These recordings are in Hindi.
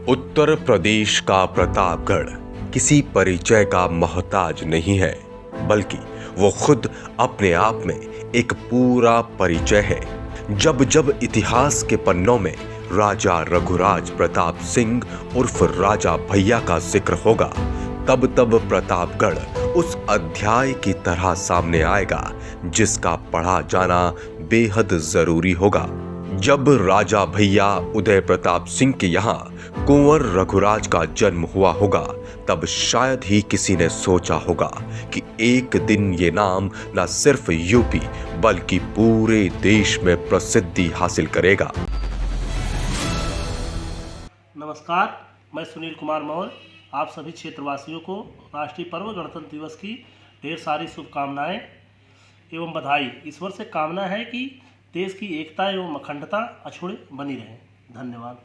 उत्तर प्रदेश का प्रतापगढ़ किसी परिचय का मोहताज नहीं है, बल्कि वो खुद अपने आप में एक पूरा परिचय है। जब जब इतिहास के पन्नों में राजा रघुराज प्रताप सिंह उर्फ राजा भैया का जिक्र होगा, तब तब प्रतापगढ़ उस अध्याय की तरह सामने आएगा जिसका पढ़ा जाना बेहद जरूरी होगा। जब राजा भैया उदय प्रताप सिंह के यहाँ कुंवर रघुराज का जन्म हुआ होगा, तब शायद ही किसी ने सोचा होगा कि एक दिन ये नाम न सिर्फ यूपी बल्कि पूरे देश में प्रसिद्धि हासिल करेगा। नमस्कार, मैं सुनील कुमार मौर्य। आप सभी क्षेत्रवासियों को राष्ट्रीय पर्व गणतंत्र दिवस की ढेर सारी शुभकामनाएं एवं बधाई। ईश्वर से कामना है कि देश की एकता एवं अखंडता अछूते बनी रहे। धन्यवाद।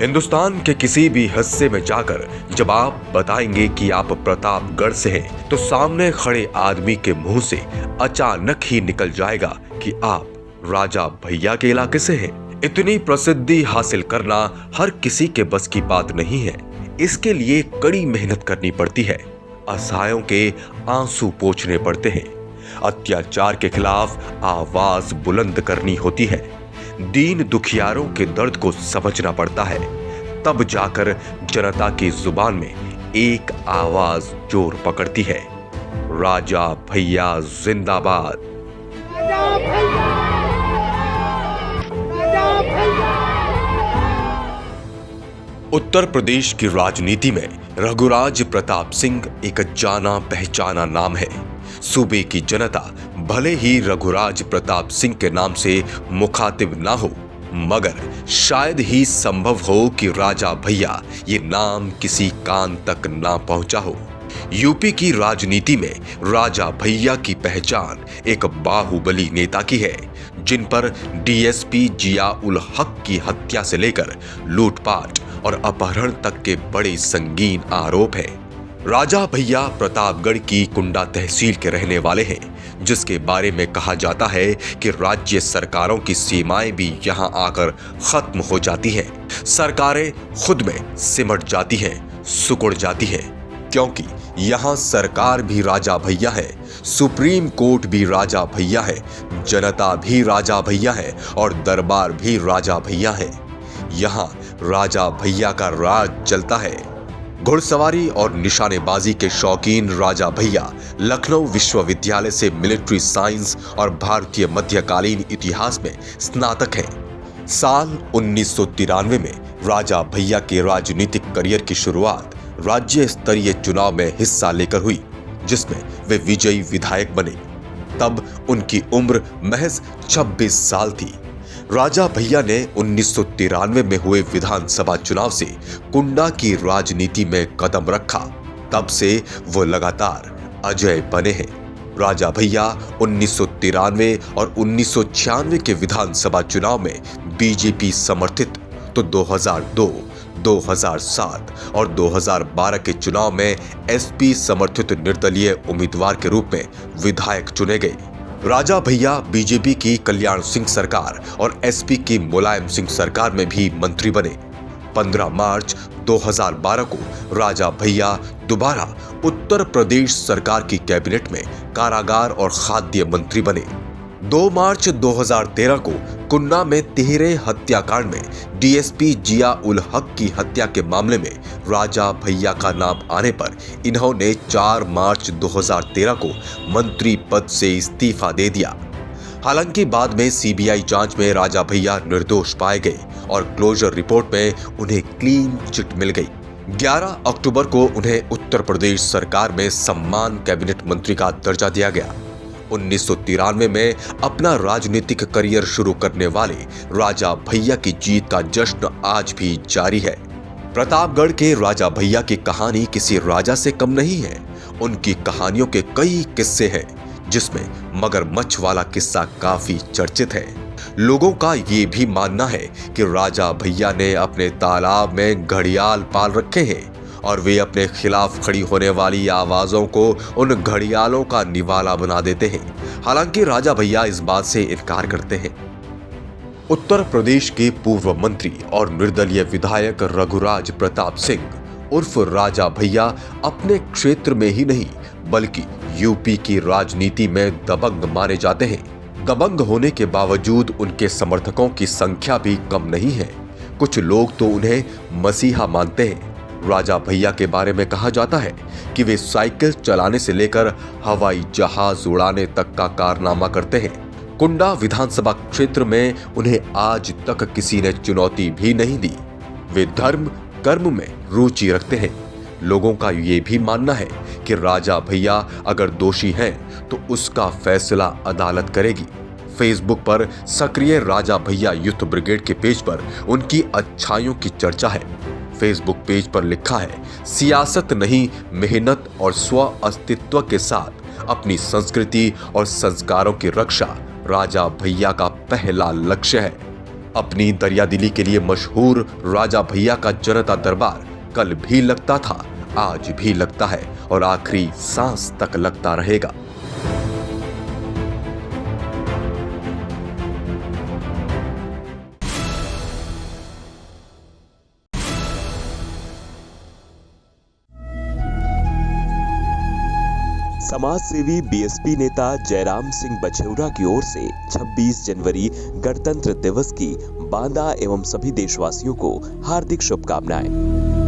हिंदुस्तान के किसी भी हिस्से में जाकर जब आप बताएंगे कि आप प्रतापगढ़ से हैं, तो सामने खड़े आदमी के मुंह से अचानक ही निकल जाएगा कि आप राजा भैया के इलाके से हैं। इतनी प्रसिद्धि हासिल करना हर किसी के बस की बात नहीं है। इसके लिए कड़ी मेहनत करनी पड़ती है, असहायों के आंसू पोंछने पड़ते हैं, अत्याचार के खिलाफ आवाज बुलंद करनी होती है, दीन दुखियारों के दर्द को समझना पड़ता है। तब जाकर जनता की जुबान में एक आवाज जोर पकड़ती है, राजा भैया जिंदाबाद। राजा भैया, राजा भैया। उत्तर प्रदेश की राजनीति में रघुराज प्रताप सिंह एक जाना पहचाना नाम है। सूबे की जनता भले ही रघुराज प्रताप सिंह के नाम से मुखातिब ना हो, मगर शायद ही संभव हो कि राजा भैया ये नाम किसी कान तक ना पहुंचा हो। यूपी की राजनीति में राजा भैया की पहचान एक बाहुबली नेता की है, जिन पर डीएसपी जिया उल हक की हत्या से लेकर लूटपाट और अपहरण तक के बड़े संगीन आरोप हैं। राजा भैया प्रतापगढ़ की कुंडा तहसील के रहने वाले हैं, जिसके बारे में कहा जाता है कि राज्य सरकारों की सीमाएं भी यहां आकर खत्म हो जाती हैं। सरकारें खुद में सिमट जाती हैं, सिकुड़ जाती हैं, क्योंकि यहां सरकार भी राजा भैया है, सुप्रीम कोर्ट भी राजा भैया है, जनता भी राजा भैया है और दरबार भी राजा भैया है। यहां राजा भैया का राज चलता है। घुड़सवारी और निशानेबाजी के शौकीन राजा भैया लखनऊ विश्वविद्यालय से मिलिट्री साइंस और भारतीय मध्यकालीन इतिहास में स्नातक हैं। साल 1993 में राजा भैया के राजनीतिक करियर की शुरुआत राज्य स्तरीय चुनाव में हिस्सा लेकर हुई, जिसमें वे विजयी विधायक बने। तब उनकी उम्र महज 26 साल थी। राजा भैया ने 1993 में हुए विधानसभा चुनाव से कुंडा की राजनीति में कदम रखा। तब से वो लगातार अजय बने हैं। राजा भैया 1993 और 1996 के विधानसभा चुनाव में बीजेपी समर्थित, तो 2002, 2007 और 2012 के चुनाव में एसपी समर्थित निर्दलीय उम्मीदवार के रूप में विधायक चुने गए। राजा भैया बीजेपी की कल्याण सिंह सरकार और एसपी की मुलायम सिंह सरकार में भी मंत्री बने। 15 मार्च 2012 को राजा भैया दोबारा उत्तर प्रदेश सरकार की कैबिनेट में कारागार और खाद्य मंत्री बने। 2 मार्च 2013 को कुन्ना में तिहरे हत्याकांड में डीएसपी जिया उल हक की हत्या के मामले में राजा भैया का नाम आने पर इन्होंने 4 मार्च 2013 को मंत्री पद से इस्तीफा दे दिया। हालांकि बाद में सीबीआई जांच में राजा भैया निर्दोष पाए गए और क्लोजर रिपोर्ट में उन्हें क्लीन चिट मिल गई। 11 अक्टूबर को उन्हें उत्तर प्रदेश सरकार में सम्मान कैबिनेट मंत्री का दर्जा दिया गया। 1993 में अपना राजनीतिक करियर शुरू करने वाले राजा भैया की जीत का जश्न आज भी जारी है। प्रतापगढ़ के राजा भैया की कहानी किसी राजा से कम नहीं है। उनकी कहानियों के कई किस्से हैं, जिसमें मगरमच्छ वाला किस्सा काफी चर्चित है। लोगों का ये भी मानना है कि राजा भैया ने अपने तालाब में घड़ियाल पाल रखे हैं और वे अपने खिलाफ खड़ी होने वाली आवाजों को उन घड़ियालों का निवाला बना देते हैं। हालांकि राजा भैया इस बात से इनकार करते हैं। उत्तर प्रदेश के पूर्व मंत्री और निर्दलीय विधायक रघुराज प्रताप सिंह उर्फ राजा भैया अपने क्षेत्र में ही नहीं बल्कि यूपी की राजनीति में दबंग माने जाते हैं। दबंग होने के बावजूद उनके समर्थकों की संख्या भी कम नहीं है। कुछ लोग तो उन्हें मसीहा मानते हैं। राजा भैया के बारे में कहा जाता है कि वे साइकिल चलाने से लेकर हवाई जहाज उड़ाने तक का कारनामा करते हैं। कुंडा विधानसभा क्षेत्र में उन्हें आज तक किसी ने चुनौती भी नहीं दी। वे धर्म कर्म में रुचि रखते हैं। लोगों का ये भी मानना है कि राजा भैया अगर दोषी हैं तो उसका फैसला अदालत करेगी। फेसबुक पर सक्रिय राजा भैया यूथ ब्रिगेड के पेज पर उनकी अच्छाइयों की चर्चा है। फेसबुक पेज पर लिखा है, सियासत नहीं, मेहनत और स्व अस्तित्व के साथ अपनी संस्कृति और संस्कारों की रक्षा राजा भैया का पहला लक्ष्य है। अपनी दरियादिली के लिए मशहूर राजा भैया का जनता दरबार कल भी लगता था, आज भी लगता है और आखिरी सांस तक लगता रहेगा। समाज सेवी बीएसपी नेता जयराम सिंह बछेउरा की ओर से 26 जनवरी गणतंत्र दिवस की बांदा एवं सभी देशवासियों को हार्दिक शुभकामनाएं।